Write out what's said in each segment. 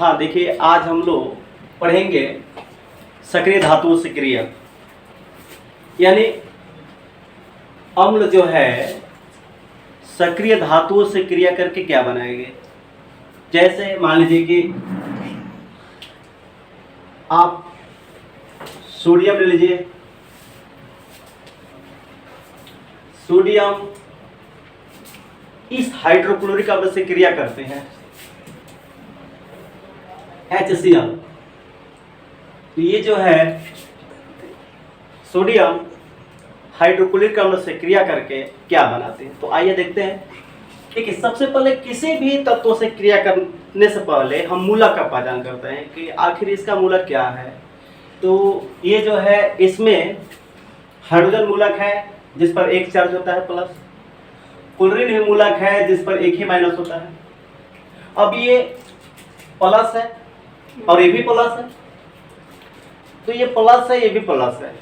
हाँ देखिए, आज हम लोग पढ़ेंगे सक्रिय धातुओं से क्रिया, यानी अम्ल जो है सक्रिय धातुओं से क्रिया करके क्या बनाएंगे। जैसे मान लीजिए कि आप सोडियम ले लीजिए, सोडियम इस हाइड्रोक्लोरिक अम्ल से क्रिया करते हैं HCl। तो ये जो है सोडियम हाइड्रोक्लोरिक अम्ल से क्रिया करके क्या बनाते हैं। तो आइए देखते हैं। देखिए, सबसे पहले किसी भी तत्व से क्रिया करने से पहले हम मूलक का पहचान करते हैं कि आखिर इसका मूलक क्या है। तो ये जो है, इसमें हाइड्रोजन मूलक है जिस पर एक चार्ज होता है प्लस, क्लोरीन भी मूलक है जिस पर एक ही माइनस होता है। अब ये प्लस है और ये भी प्लस है, तो ये प्लस है, ये भी प्लस है,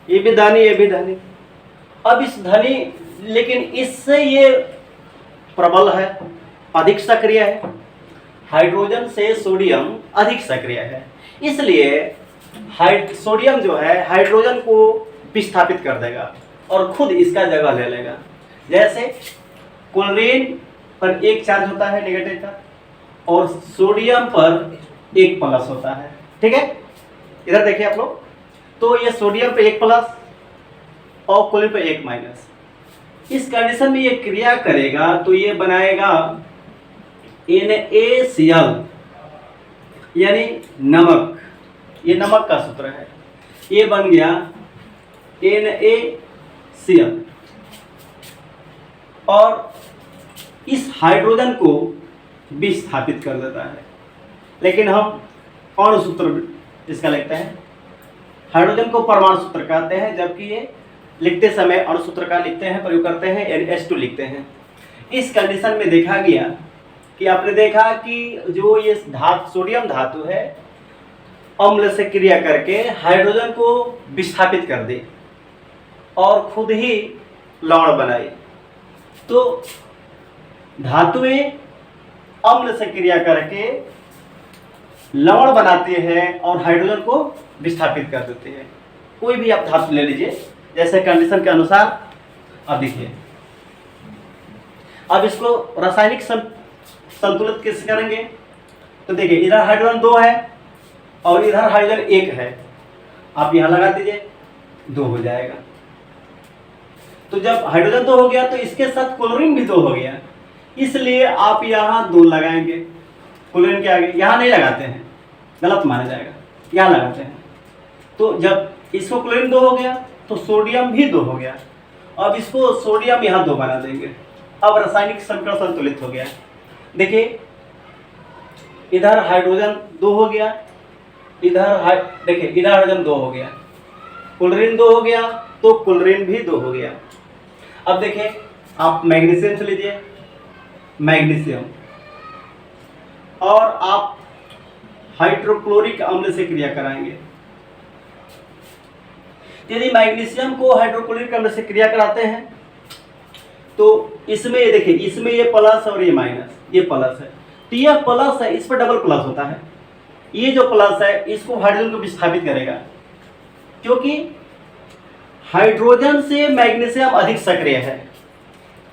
ये भी धनी, ये भी धनी। अब इस धनी, लेकिन इससे ये प्रबल है, अधिक सक्रिय है। हाइड्रोजन से सोडियम अधिक सक्रिय है, इसलिए सोडियम जो है हाइड्रोजन को विस्थापित कर देगा और खुद इसका जगह ले लेगा। जैसे क्लोरीन पर एक चार्ज होता है नेगेटिव का और सोडियम पर एक प्लस होता है, ठीक है। इधर देखिए आप लोग, तो ये सोडियम पे एक प्लस और क्लोरीन पे एक माइनस। इस कंडीशन में ये क्रिया करेगा तो ये बनाएगा NaCl, यानी नमक। ये नमक का सूत्र है, ये बन गया NaCl। और इस हाइड्रोजन को विस्थापित कर देता है, लेकिन हम अणु सूत्र इसका लिखते हैं। हाइड्रोजन को परमाणु सूत्र कहते हैं, जबकि ये लिखते समय अणु सूत्र का लिखते हैं, प्रयोग करते हैं, NH2 लिखते हैं। इस कंडीशन में देखा गया कि आपने देखा कि जो ये सोडियम धातु है अम्ल से क्रिया करके हाइड्रोजन को विस्थापित कर दे और खुद ही लवण बनाए। तो धातुएं अम्ल से क्रिया करके लवण बनाते हैं और हाइड्रोजन को विस्थापित कर देते हैं। कोई भी आप धातु ले लीजिए, जैसे कंडीशन के अनुसार। अब देखिए, अब इसको रासायनिक संतुलित कैसे करेंगे। तो देखिए, इधर हाइड्रोजन 2 है और इधर हाइड्रोजन 1 है। आप यहां लगा दीजिए, 2 हो जाएगा। तो जब हाइड्रोजन 2 हो गया तो इसके साथ क्लोरीन भी 2 हो गया, इसलिए आप यहां 2 लगाएंगे क्लोरीन के आगे। यहां नहीं लगाते हैं, गलत माना जाएगा, यहां लगाते हैं। तो जब इसको क्लोरीन 2 हो गया तो सोडियम भी 2 हो गया। अब इसको सोडियम यहाँ 2 बना देंगे। अब रासायनिक समीकरण संतुलित हो गया। देखिए, इधर हाइड्रोजन 2 हो गया, देखिए इधर हाइड्रोजन 2 हो गया, क्लोरीन 2 हो गया तो क्लोरीन भी 2 हो गया। अब देखिए, आप मैग्नीशियम से लीजिए, मैग्नीशियम, और आप हाइड्रोक्लोरिक अम्ल से क्रिया कराएंगे। यदि मैग्नीशियम को हाइड्रोक्लोरिक अम्ल से क्रिया कराते हैं तो इसमें देखिए, इसमें ये प्लस और ये माइनस, ये प्लस है, तो यह प्लस है, इस पर डबल प्लस होता है। ये जो प्लस है इसको हाइड्रोजन को विस्थापित करेगा, क्योंकि हाइड्रोजन से मैग्नीशियम अधिक सक्रिय है।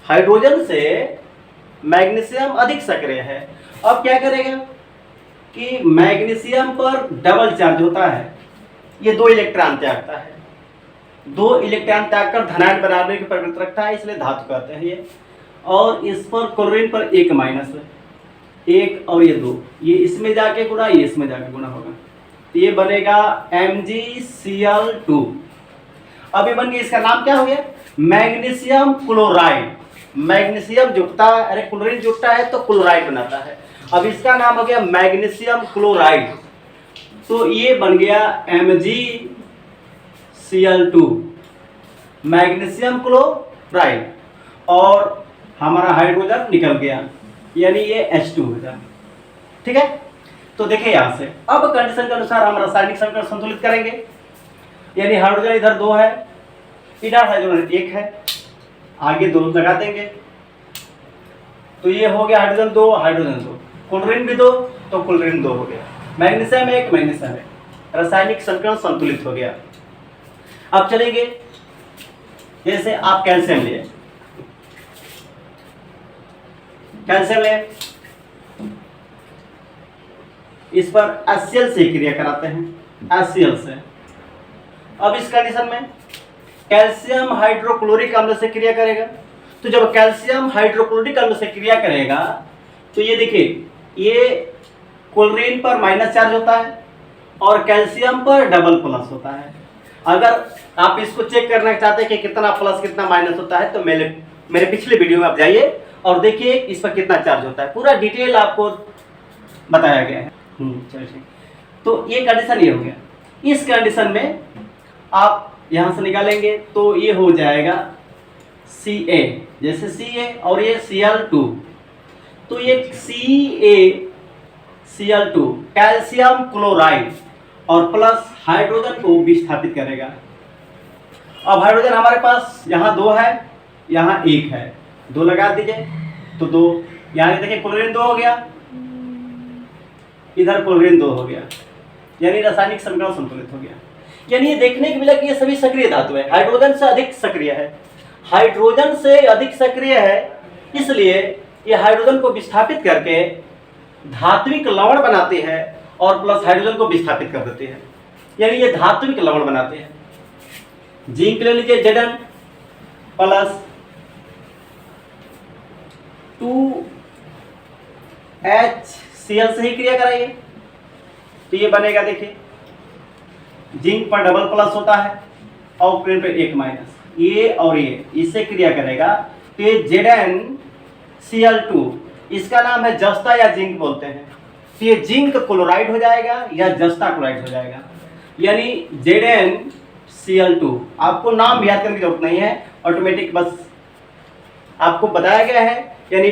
हाइड्रोजन से मैग्नीशियम अधिक सक्रिय है। अब क्या करेगा कि मैग्नीशियम पर डबल चार्ज होता है, ये 2 इलेक्ट्रॉन त्यागता है, 2 इलेक्ट्रॉन त्याग कर धनायन बनाने की प्रवृत्ति रखता है, इसलिए धातु कहते हैं ये। और इस पर क्लोरीन पर 1 माइनस है, 1 और ये 2, ये इसमें जाके गुणा, ये इसमें जाके गुणा होगा, तो ये बनेगा MgCl2। अब ये बन गया, इसका नाम क्या हो गया, मैग्नीशियम क्लोराइड। मैग्नीशियम जुटता है, अरे क्लोरीन जुटता है तो क्लोराइड बनाता है। अब इसका नाम हो गया मैग्नीशियम क्लोराइड। तो ये बन गया MgCl2, मैग्नीशियम क्लोराइड, और हमारा हाइड्रोजन निकल गया, यानी ये H2 हो गया, ठीक है। तो देखिए यहां से, अब कंडीशन के अनुसार हम रासायनिक समीकरण संतुलित करेंगे। यानी हाइड्रोजन इधर 2 है, इधर हाइड्रोजन 1 है, आगे 2 लगा देंगे, तो ये हो गया हाइड्रोजन 2, हाइड्रोजन 2, क्लोरीन भी 2, तो क्लोरीन 2 हो गया। मैग्नीशियम 1, मैग्नीशियम 1, रासायनिक समीकरण संतुलित हो गया। अब चलेंगे, जैसे आप कैल्शियम लिए, कैल्शियम ले, इस पर HCl से क्रिया कराते हैं, HCl से। अब इस कंडीशन में कैल्शियम हाइड्रोक्लोरिक अम्ल से क्रिया करेगा। तो जब कैल्शियम हाइड्रोक्लोरिक अम्ल से क्रिया करेगा तो ये देखिए, ये क्लोरीन पर माइनस चार्ज होता है और कैल्शियम पर डबल प्लस होता है। अगर आप इसको चेक करना चाहते हैं कि कितना प्लस कितना माइनस होता है तो मेरे पिछले वीडियो में आप जाइए और देखिए इस पर कितना चार्ज होता है, पूरा डिटेल आपको बताया गया है। चलिए ठीक, तो ये कंडीशन ये हो गया। इस कंडीशन में आप यहाँ से निकालेंगे तो ये हो जाएगा Ca, जैसे Ca और ये Cl2, तो ये CaCl2 कैल्शियम क्लोराइड और प्लस हाइड्रोजन को विस्थापित करेगा। अब हाइड्रोजन हमारे पास यहाँ 2 है, यहाँ 1 है, 2 लगा दीजिए तो 2, यहाँ देखिए क्लोरीन 2 हो गया, इधर क्लोरीन 2 हो गया, यानी रासायनिक समीकरण संतुलित हो गया। यानी ये देखने को मिला कि ये सभी सक्रिय धातु है, हाइड्रोजन से अधिक सक्रिय है, हाइड्रोजन से अधिक सक्रिय है, इसलिए ये हाइड्रोजन को विस्थापित करके धात्विक लवण बनाते हैं और प्लस हाइड्रोजन को विस्थापित कर देते हैं, यानी ये धात्विक लवण बनाते हैं। जिंक ले लीजिए Zn प्लस 2HCl से ही क्रिया कराइए तो ये बनेगा, देखिए जिंक पर डबल प्लस होता है और क्लोरीन पे 1 माइनस, ये और ये इससे क्रिया करेगा तो ये ZnCl2, इसका नाम है जस्ता या जिंक बोलते हैं, तो ये जिंक क्लोराइड हो जाएगा या जस्ता क्लोराइड हो जाएगा, यानी ZnCl2। आपको नाम याद करने की जरूरत नहीं है, ऑटोमेटिक बस आपको बताया गया है। यानी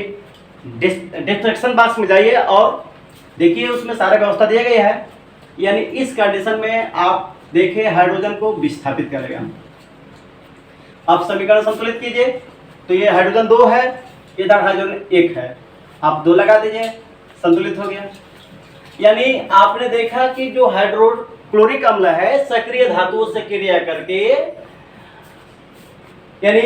डिस्ट्रक्शन बॉक्स में जाइए और देखिए उसमें सारा व्यवस्था दिया गया है, यानी इस कंडीशन में आप देखिए हाइड्रोजन को विस्थापित करेगा। आप समीकरण संतुलित कीजिए तो ये हाइड्रोजन 2 है, इधर हाइड्रोजन 1 है, आप 2 लगा दीजिए, संतुलित हो गया। यानी आपने देखा कि जो हाइड्रोक्लोरिक अम्ल है सक्रिय धातुओं से क्रिया करके यानी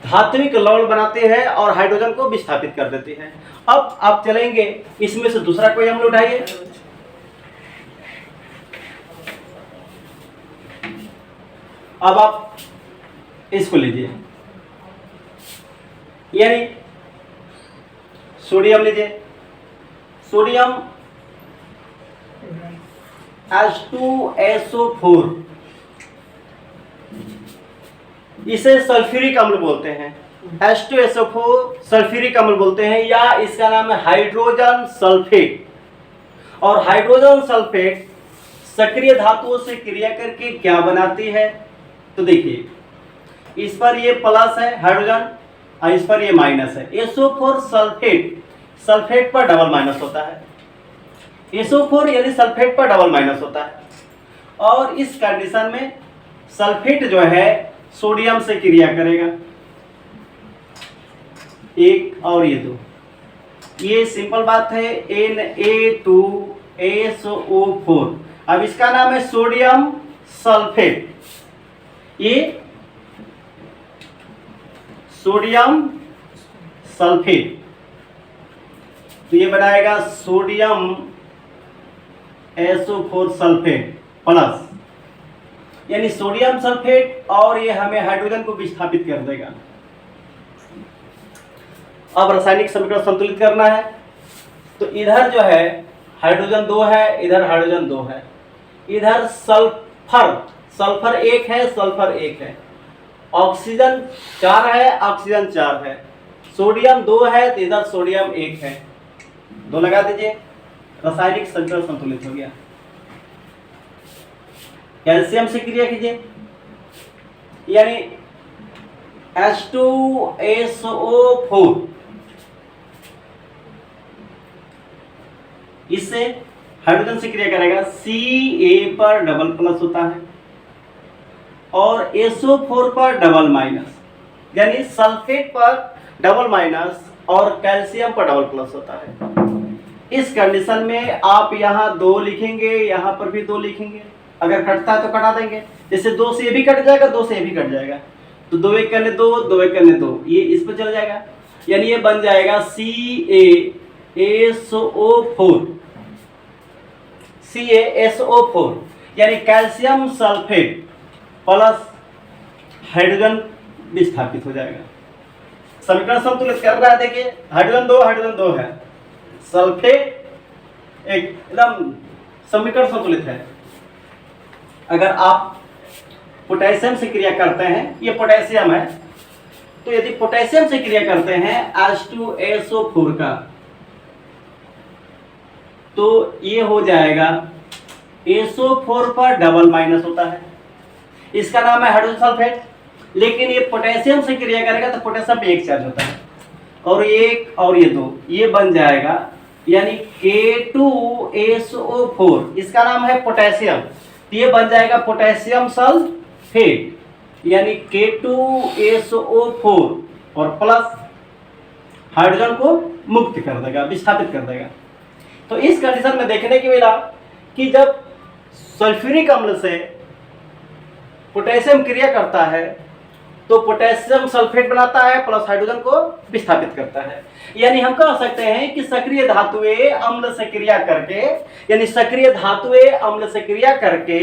धात्विक लवण बनाते हैं और हाइड्रोजन को विस्थापित कर देते हैं। अब आप चलेंगे, इसमें से दूसरा कोई अम्ल उठाइए, अब आप इसको लीजिए, यानी सोडियम लीजिए, सोडियम H2SO4, इसे सल्फ्यूरिक अम्ल बोलते हैं, H2SO4 सल्फ्यूरिक अम्ल बोलते हैं, या इसका नाम है हाइड्रोजन सल्फेट। और हाइड्रोजन सल्फेट सक्रिय धातुओं से क्रिया करके क्या बनाती है तो देखिए, इस पर ये प्लस है हाइड्रोजन और इस पर ये माइनस है, SO4 सल्फेट, सल्फेट पर डबल माइनस होता है, SO4 यानी सल्फेट पर डबल माइनस होता है। और इस कंडीशन में सल्फेट जो है सोडियम से क्रिया करेगा, 1 और ये 2, ये सिंपल बात है, Na2SO4। अब इसका नाम है सोडियम सल्फेट, ये सोडियम सल्फेट, तो ये बनाएगा सोडियम SO4 सल्फेट प्लस, यानी सोडियम सल्फेट, और ये हमें हाइड्रोजन को विस्थापित कर देगा। अब रासायनिक समीकरण संतुलित करना है तो इधर जो है हाइड्रोजन 2 है, इधर हाइड्रोजन 2 है, इधर सल्फर 1 है, सल्फर 1 है, ऑक्सीजन 4 है, ऑक्सीजन 4 है, सोडियम 2 है तो इधर सोडियम 1 है, 2 लगा दीजिए, रासायनिक समीकरण संतुलित हो गया। कैल्शियम से क्रिया कीजिए, यानी H2SO4, इससे हाइड्रोजन से क्रिया करेगा, Ca पर डबल प्लस होता है और SO4 पर डबल माइनस, यानी सल्फेट पर डबल माइनस और कैल्शियम पर डबल प्लस होता है। इस कंडीशन में आप यहाँ 2 लिखेंगे, यहाँ पर भी 2 लिखेंगे, अगर कटता है तो कटा देंगे। जैसे 2 से ये भी कट जाएगा, 2 से ये भी कट जाएगा, तो 2 एक करने 2, 2 एक करने 2, ये इस पर चला जाएगा, यानी ये बन जाएगा CaSO4, CaSO4 यानी कैल्शियम सल्फेट प्लस हाइड्रोजन विस्थापित हो जाएगा। समीकरण संतुलित कर रहा है, देखिए हाइड्रोजन 2 है, सल्फेट एकदम समीकरण संतुलित है। अगर आप पोटेशियम से क्रिया करते हैं, ये पोटेशियम है, तो यदि पोटेशियम से क्रिया करते हैं H2SO4 का, तो ये हो जाएगा SO4 पर डबल माइनस होता है, इसका नाम है हाइड्रोजन सल्फेट। लेकिन ये पोटेशियम से क्रिया करेगा तो पोटेशियम पे एक चार्ज होता है, और एक और ये 2, ये बन जाएगा यानी K2SO4, इसका नाम है पोटेशियम, तो ये बन जाएगा पोटेशियम सल्फेट यानी K2SO4 और प्लस हाइड्रोजन को मुक्त कर देगा, विस्थापित कर देगा। तो इस कंडीशन में देखने के मिला कि जब सल्फ्यूरिक अम्ल से पोटेशियम क्रिया करता है तो पोटेशियम सल्फेट बनाता है प्लस हाइड्रोजन को विस्थापित करता है। यानी हम कह सकते हैं कि सक्रिय धातुएं अम्ल से क्रिया करके, यानी सक्रिय धातुएं अम्ल से क्रिया करके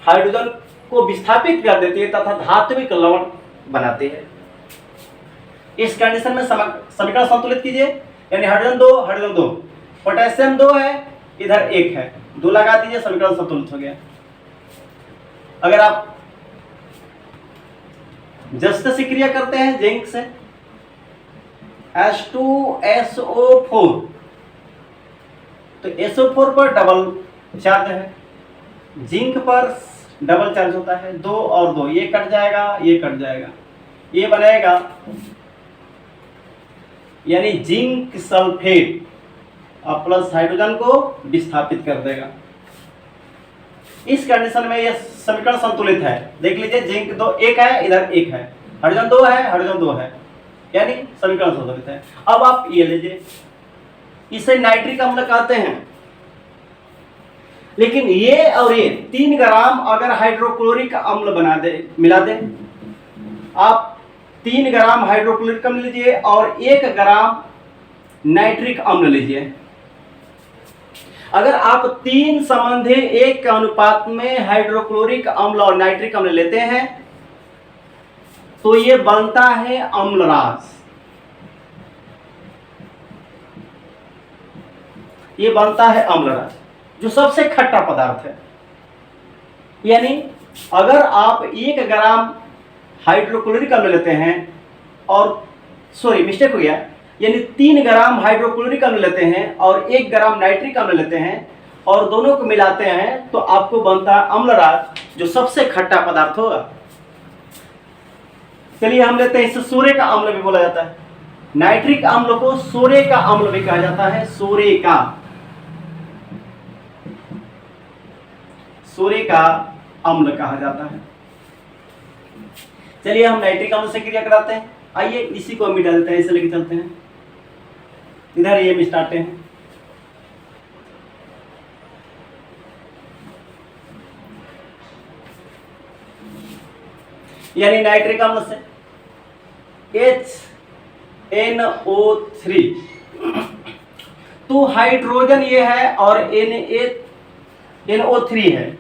हाइड्रोजन को विस्थापित कर देती है तथा धात्विक लवण बनाती है। इस कंडीशन में समीकरण संतुलित कीजिए, यानी हाइड्रोजन 2, पोटेशियम 2 है, इधर 1 है, 2 लगा दीजिए, समीकरण संतुलित हो गया। अगर आप जस्त से क्रिया करते हैं जिंक से, H2SO4, तो SO4 पर डबल चार्ज है, जिंक पर डबल चार्ज होता है, 2 और 2, ये कट जाएगा, ये कट जाएगा, ये बनेगा यानी जिंक सल्फेट और प्लस हाइड्रोजन को विस्थापित कर देगा। इस कंडीशन में यह समीकरण संतुलित है। देख लीजिए, जिंक 2 1 है, इधर 1 है, हाइड्रोजन 2 है, हाइड्रोजन 2 है, यानी समीकरण संतुलित है। अब आप ये लीजिए, इसे नाइट्रिक अम्ल कहते हैं, लेकिन ये और ये 3 ग्राम अगर हाइड्रोक्लोरिक अम्ल बना दे, मिला दे, आप 3 ग्राम हाइड्रोक्लोरिक अम्ल लीजिए और 1 ग्राम नाइट्रिक अम्ल लीजिए। अगर आप 3 संबंधी 1 के अनुपात में हाइड्रोक्लोरिक अम्ल और नाइट्रिक अम्ल लेते हैं तो ये बनता है अम्लराज। ये बनता है अम्लराज, जो सबसे खट्टा पदार्थ है। यानी अगर आप 1 ग्राम हाइड्रोक्लोरिक अम्ल लेते हैं और मिस्टेक हो गया, यानी 3 ग्राम हाइड्रोक्लोरिक अम्ल लेते हैं और 1 ग्राम नाइट्रिक अम्ल लेते हैं और दोनों को मिलाते हैं तो आपको बनता है अम्लराज, जो सबसे खट्टा पदार्थ होगा। चलिए हम लेते हैं, इसे सोरे का अम्ल भी बोला जाता है। नाइट्रिक अम्ल को सोरे का अम्ल भी कहा जाता है, सोरे का अम्ल कहा जाता है। चलिए हम नाइट्रिक अम्ल से क्रिया कराते हैं। आइए इसी को हम मिटा देते हैं, इसे लेके चलते हैं, इधर ये मिटाते हैं। यानी नाइट्रिक अम्ल से HNO3, तो हाइड्रोजन ये है और NO3 है,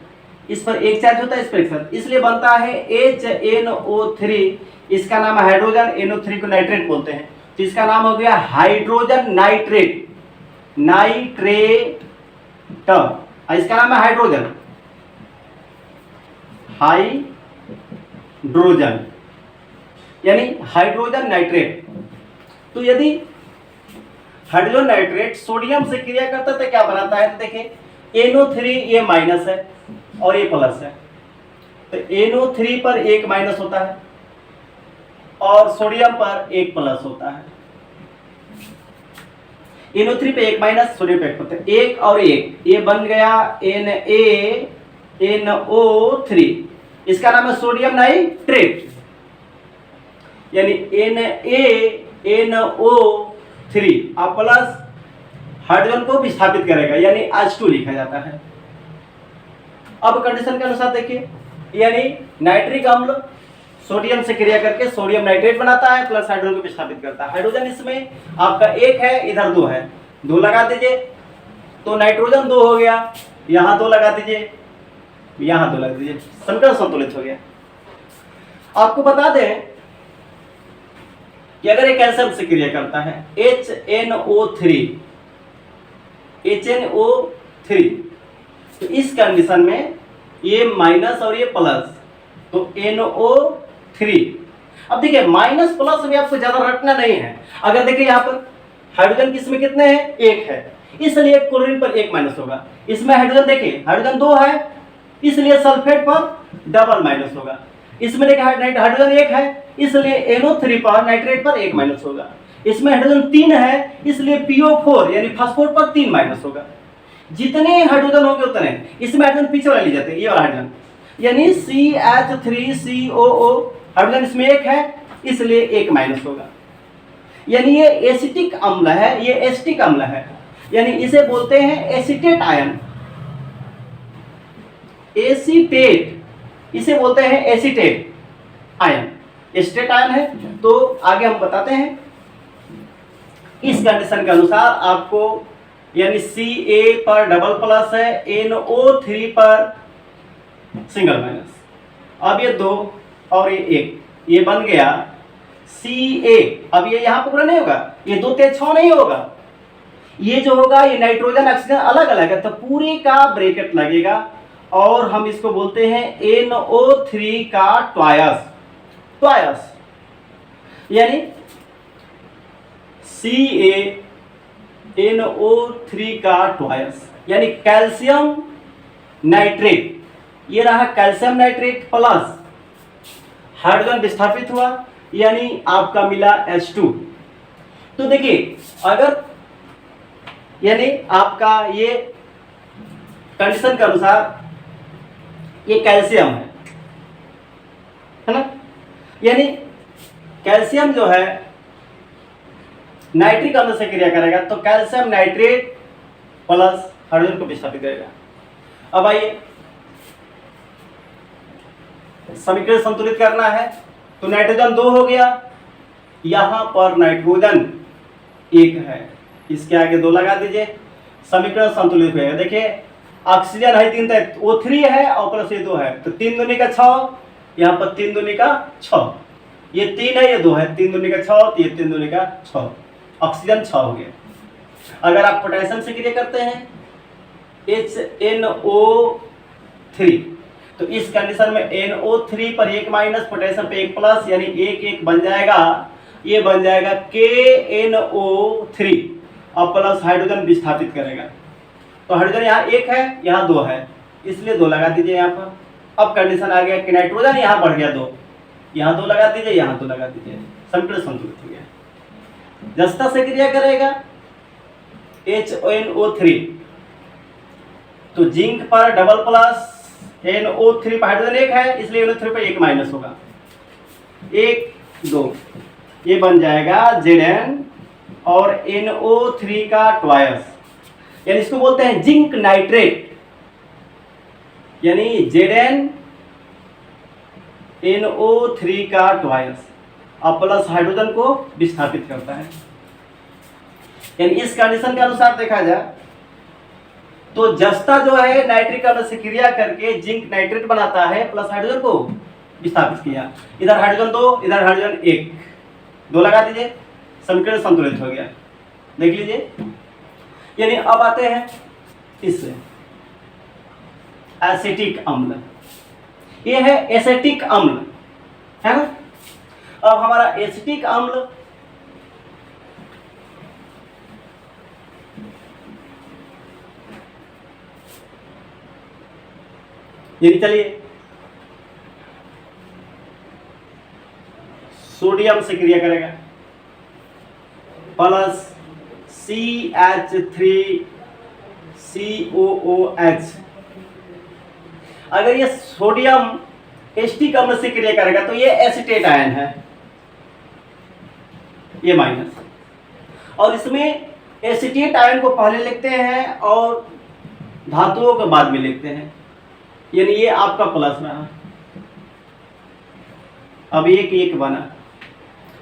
इस पर एक चार्ज होता है, इस पर एक चार्ज, इसलिए बनता है HNO3। इसका नाम है हाइड्रोजन, NO3 को नाइट्रेट बोलते हैं, तो इसका नाम हो गया हाइड्रोजन नाइट्रेट, इसका नाम है हाइड्रोजन, यानी हाइड्रोजन नाइट्रेट। तो यदि हाइड्रोजन नाइट्रेट सोडियम से क्रिया करता है तो क्या बनाता है, तो देखिए NO3 ये माइनस है और ये प्लस है, तो NO3 पर 1 माइनस होता है और सोडियम पर 1 प्लस होता है। NO3 पे 1 माइनस, सोडियम पे 1 होता है, 1 और 1, ये बन गया NaNO3, इसका नाम है सोडियम नाइट्रेट, यानी NaNO3 और प्लस हाइड्रोजन को विस्थापित करेगा, यानी H2 लिखा जाता है। अब कंडीशन के अनुसार देखिए, यानी नाइट्रिक अम्ल सोडियम से क्रिया करके सोडियम नाइट्रेट बनाता है प्लस हाइड्रोजन को विस्थापित करता है। हाइड्रोजन इसमें आपका एक है, इधर दो है, दो लगा दीजिए तो नाइट्रोजन दो हो गया, यहाँ दो लगा दीजिए, यहाँ दो लगा दीजिए, समीकरण संतुलित हो गया। आपको बता दें कि अगर एक कैल्शियम से क्रिया करता है HNO3 तो इस कंडीशन में ये माइनस और ये प्लस, तो NO3। अब देखिए माइनस प्लस में आपको ज्यादा रटना नहीं है। अगर देखिए यहाँ पर हाइड्रोजन किसमें कितने हैं, एक है, इसलिए क्लोरीन पर एक माइनस होगा। इसमें हाइड्रोजन देखिए हाइड्रोजन दो है, इसलिए सल्फेट पर डबल माइनस होगा। इसमें देखिए हाइड्रोजन एक है, इसलिए NO3 पर नाइट्रेट पर एक माइनस होगा। इसमें हाइड्रोजन तीन है, इसलिए PO4 यानी फास्फोर पर तीन माइनस होगा। जितने हाइड्रोजन होंगे उतने, इसमें हाइड्रोजन पीछे वाले ले जाते हैं, ये वाला हाइड्रोजन, यानी CH3COO हाइड्रोजन इसमें एक है, इसलिए एक माइनस होगा। यानी ये एसिटिक अम्ल है, ये एसिटिक अम्ल है, यानी इसे बोलते हैं एसीटेट आयन। एसीटेट, इसे बोलते हैं एसीटेट आयन, एसीटेट आयन है। तो आगे हम बताते हैं इस कंडीशन के अनुसार आपको, यानी Ca पर डबल प्लस है, NO3 पर सिंगल माइनस। अब ये दो और ये एक, ये बन गया Ca। अब ये यहाँ पर पूरा नहीं होगा, ये दो तेज 6 नहीं होगा, ये जो होगा ये नाइट्रोजन ऑक्सीजन अलग अलग है, तो पूरे का ब्रैकेट लगेगा और हम इसको बोलते हैं NO3 का ट्वायस, यानी CaNO3 का ट्वायस, यानी कैल्शियम नाइट्रेट। ये रहा कैल्शियम नाइट्रेट प्लस हाइड्रोजन विस्थापित हुआ, यानी आपका मिला H2। तो देखिए अगर यानी आपका ये कंडीशन के अनुसार ये कैल्शियम है ना, यानी कैल्शियम जो है नाइट्रिक अम्ल से क्रिया करेगा तो कैल्शियम नाइट्रेट प्लस हाइड्रोजन को विस्थापित करेगा। अब आइए समीकरण संतुलित करना है, तो नाइट्रोजन 2 हो गया, यहां पर नाइट्रोजन 1 है, इसके आगे 2 लगा दीजिए, समीकरण संतुलित होगा। देखिए ऑक्सीजन है 3, तो O3 है और प्लस ये 2 है, तो 3 दूनी का 6, यहाँ पर 3 दूनी का 6, ये 3 है, ये 2 है, 3 दूनी का 6, तो ये 3 दूनी का 6, ऑक्सीजन 6 हो गया। अगर आप पोटेशियम से क्रिया करते हैं HNO3, तो इस कंडीशन में NO3 पर एक माइनस, पोटेशियम पे एक प्लस, यानी एक एक बन जाएगा, ये बन जाएगा KNO3 और प्लस हाइड्रोजन विस्थापित करेगा। तो हाइड्रोजन यहाँ एक है, यहाँ 2 है, इसलिए 2 लगा दीजिए यहाँ पर। अब कंडीशन आ गया कि नाइट्रोजन यहाँ बढ़ गया 2, यहाँ 2 लगा दीजिए, यहाँ 2 लगा दीजिए, समीकरण संतुलित हो गया। जस्ता से क्रिया करेगा HNO3, तो जिंक पर डबल प्लस, NO3 पर हाइड्रोजन एक है, इसलिए NO3 पर एक माइनस होगा, 1 2, ये बन जाएगा Zn और NO3 का ट्वायस, यानी इसको बोलते हैं जिंक नाइट्रेट, यानी Zn NO3 का ट्वायस और प्लस हाइड्रोजन को विस्थापित करता है। यानी इस कंडीशन के अनुसार देखा जाए तो जस्ता जो है नाइट्रिक अम्ल से क्रिया करके जिंक नाइट्रेट बनाता है, प्लस हाइड्रोजन को विस्थापित किया, इधर हाइड्रोजन 2, इधर हाइड्रोजन 1, 2 लगा दीजिए, समीकरण संतुलित हो गया। देख लीजिए, यानी अब आते हैं इससे एसिटिक अम्ल, ये है एसिटिक अम्ल, है ना। अब हमारा एसिटिक अम्ल यानी चलिए सोडियम से क्रिया करेगा प्लस CH3COOH। अगर ये सोडियम एसिटिक अम्ल से क्रिया करेगा तो ये एसीटेट आयन है, ये माइनस, और इसमें एसीटेट आयन को पहले लिखते हैं और धातुओं को बाद में लिखते हैं, यानी ये आपका प्लस रहा। अब एक एक बना,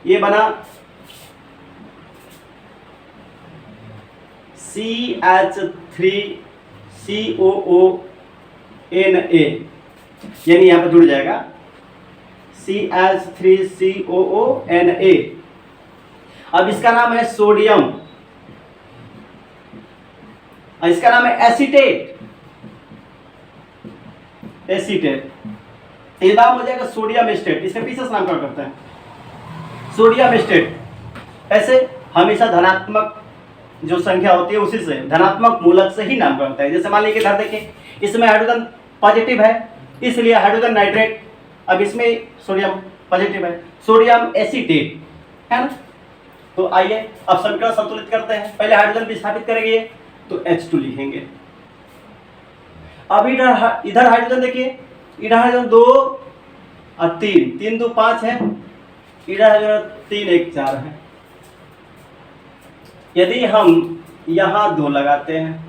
ये बना CH3COONA, यानी यहाँ पर जुड़ जाएगा CH3COONA। अब इसका नाम है सोडियम, इसका नाम है एसीटेट, एसीटेट। ये नाम हो जाएगा सोडियम एस्टेट, इसके पीछे से नामकरण करते हैं सोडियम एस्टेट। ऐसे हमेशा धनात्मक जो संख्या होती है उसी से, धनात्मक मूलक से ही नामकरण होता है। जैसे मान लीजिए इधर देखिए, इसमें हाइड्रोजन पॉजिटिव है इसलिए हाइड्रोजन नाइट्रेट, अब इसमें सोडियम पॉजिटिव है, सोडियम एसीटेट, है ना। तो आइए अब समीकरण संतुलित करते हैं। पहले हाइड्रोजन विस्थापित करेंगे तो H2 लिखेंगे। अब इधर हाइड्रोजन देखिए, इधर हाइड्रोजन 2 और 3, 3 2 5 है, इधर हाइड्रोजन 3 1 4 है। यदि हम यहाँ 2 लगाते हैं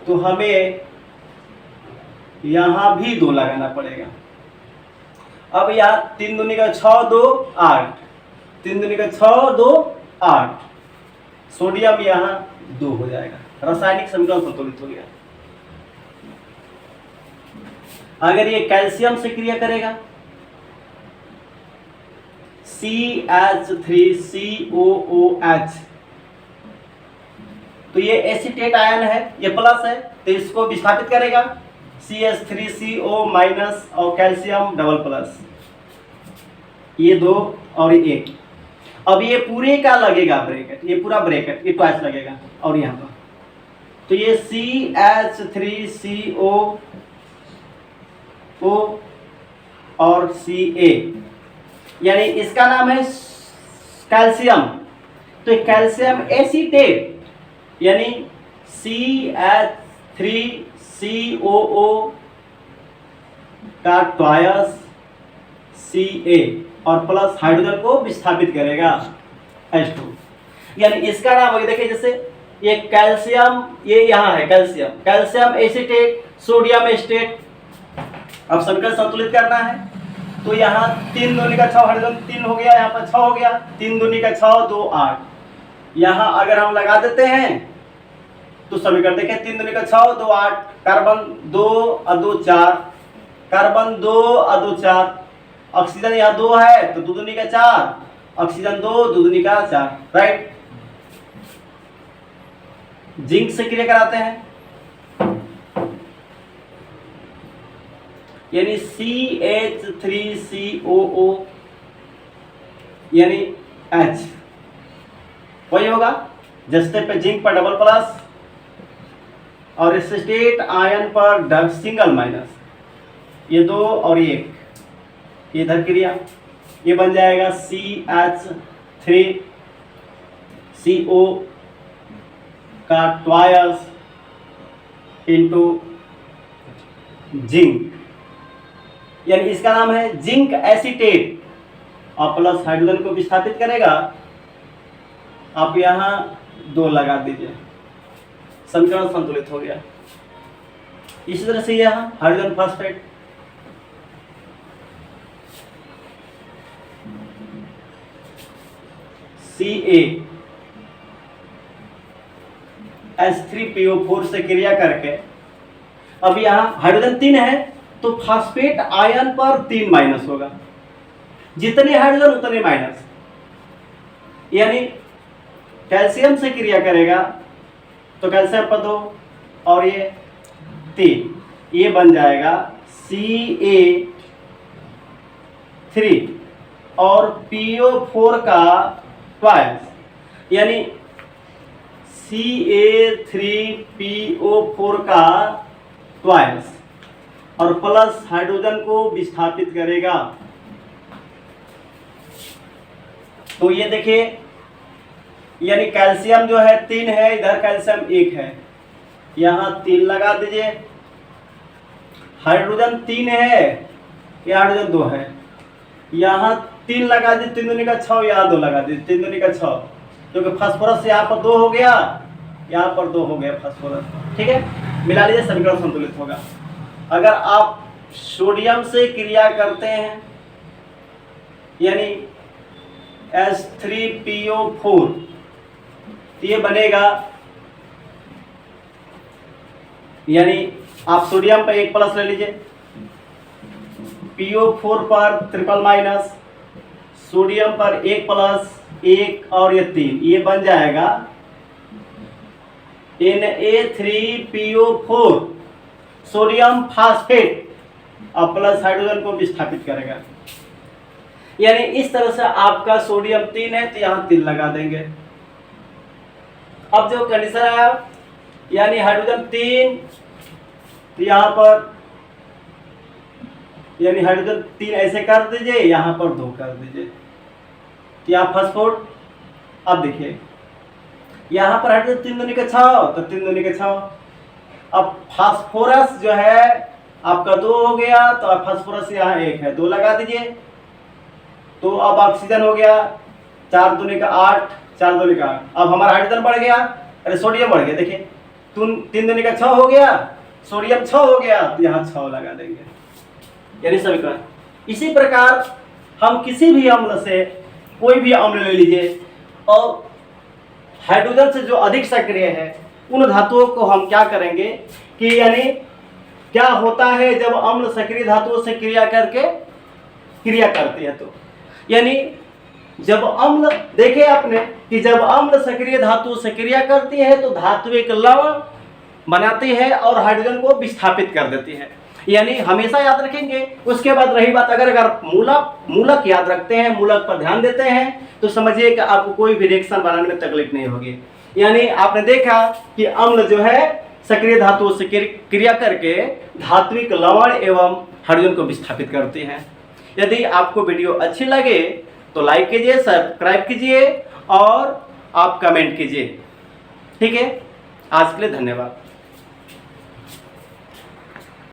तो हमें यहाँ भी 2 लगाना पड़ेगा। अब यहाँ 3 दूनी का 6 2 8, 3 दूनी का 6 2 8, सोडियम यहाँ 2 हो जाएगा, रासायनिक समीकरण संतुलित हो गया। अगर ये कैल्शियम से क्रिया करेगा CH3COOH, तो ये एसीटेट आयन है, ये प्लस है, तो इसको विस्थापित करेगा CH3CO माइनस और कैल्शियम डबल प्लस, ये 2 और 1। अब ये पूरे का लगेगा ब्रैकेट, ये पूरा ब्रैकेट ये ट्वाइस लगेगा और यहाँ पर, तो ये CH3CO और Ca, यानी इसका नाम है कैल्शियम, तो कैल्शियम एसीटेट यानी CH3COO का ट्वाइस Ca और प्लस हाइड्रोजन को विस्थापित करेगा H2, यानी इसका नाम है, देखिए जैसे ये कैल्शियम, ये यहाँ है calcium, calcium acetate, sodium estate. अब समीकरण संतुलित करना है तो यहाँ 3 दूनी का 6 हाइड्रोजन 3 हो गया, यहाँ पर 6 हो गया, 3 दूनी का 6 2 8, यहाँ अगर हम लगा देते हैं तो समीकरण देखें, 3 दूनी का 6 2 8, कार्बन 2 और 2 4, कार्बन 2 और 2 4, ऑक्सीजन यहाँ 2 है तो 2 दूनी का 4, ऑक्सीजन 2 2 दूनी का 4, राइट। जिंक से क्रिया कराते हैं, यानी CH3COO यानी H, वही होगा जस्ते पे जिंक पर डबल प्लस और एसीटेट आयन पर सिंगल माइनस, ये 2 और 1, इधर क्रिया, ये बन जाएगा CH3CO का ट्वाइस इंटू जिंक, यानी इसका नाम है जिंक एसीटेट और प्लस हाइड्रोजन को विस्थापित करेगा। आप यहाँ 2 लगा दीजिए, समीकरण संतुलित हो गया। इसी तरह से यहाँ हाइड्रोजन फॉस्फेट, CaH3PO4 से क्रिया करके, अब यहाँ हाइड्रोजन 3 है तो फास्फेट आयन पर 3 माइनस होगा, जितने हाइड्रोजन उतने माइनस, यानी कैल्शियम से क्रिया करेगा तो कैल्शियम पर 2 और ये 3, ये बन जाएगा Ca3 और PO4 का ट्वाइस, यानी Ca3PO4 का ट्वाइस और प्लस हाइड्रोजन को विस्थापित करेगा। तो ये देखिए, यानी कैल्शियम जो है 3 है, इधर कैल्शियम 1 है, यहाँ 3 लगा दीजिए, हाइड्रोजन 3 है, ये हाइड्रोजन 2 है, यहाँ 3 लगा दीजिए, 3 दूनी का 6, यहाँ 2 लगा दीजिए, 3 दूनी का 6, क्योंकि फास्फोरस यहाँ पर 2 हो गया, यहाँ पर 2 हो गया फास्फोरस, ठीक है। मिला लीजिए, समीकरण संतुलित होगा। अगर आप सोडियम से क्रिया करते हैं यानी H3PO4, तो ये बनेगा, यानी आप सोडियम पर 1 प्लस ले लीजिए, PO4 पर ट्रिपल माइनस, सोडियम पर 1 प्लस 1 और ये 3, ये बन जाएगा Na3PO4 सोडियम फास्फेट, अब प्लस हाइड्रोजन को विस्थापित करेगा। यानी इस तरह से आपका सोडियम 3 है तो यहाँ 3 लगा देंगे। अब जो कंडीशन आया, यानी हाइड्रोजन 3, तो यहाँ पर यानी हाइड्रोजन 3 ऐसे कर दीजिए, यहाँ पर 2 कर दीजिए, तो यहाँ फास्फोर। अब देखिए यहाँ पर हाइड्रोजन 3 दूनी का 6, तो 3 दूनी का 6। अब फास्फोरस जो है आपका 2 हो गया, तो अब फास्फोरस यहाँ 1 है, 2 लगा दीजिए, तो अब ऑक्सीजन हो गया 4 दूनी का 8, 4 दूनी का 8। अब हमारा हाइड्रोजन बढ़ गया, अरे सोडियम बढ़ गया, देखिए 3 दूनी का 6 हो गया, सोडियम 6 हो गया, तो यहाँ 6 लगा देंगे, यानी समीकरण। इसी प्रकार हम किसी भी अम्ल से कोई भी अम्ल ले लीजिए और हाइड्रोजन से जो अधिक सक्रिय है उन धातुओं को हम क्या करेंगे कि यानी क्या होता है जब अम्ल सक्रिय धातुओं से क्रिया करके क्रिया करती है, तो यानी जब अम्ल, देखे आपने कि जब अम्ल सक्रिय धातु से क्रिया करती है तो धात्विक लवण बनाती है और हाइड्रोजन को विस्थापित कर देती है, यानी हमेशा याद रखेंगे। उसके बाद रही बात, अगर मूलक याद रखते हैं, मूलक पर ध्यान देते हैं, तो समझिए कि आपको कोई भी रिएक्शन बनाने में तकलीफ नहीं होगी। यानी आपने देखा कि अम्ल जो है सक्रिय धातुओं से क्रिया करके धात्विक लवण एवं हाइड्रोजन को विस्थापित करती हैं। यदि आपको वीडियो अच्छी लगे तो लाइक कीजिए, सब्सक्राइब कीजिए और आप कमेंट कीजिए, ठीक है। आज के लिए धन्यवाद।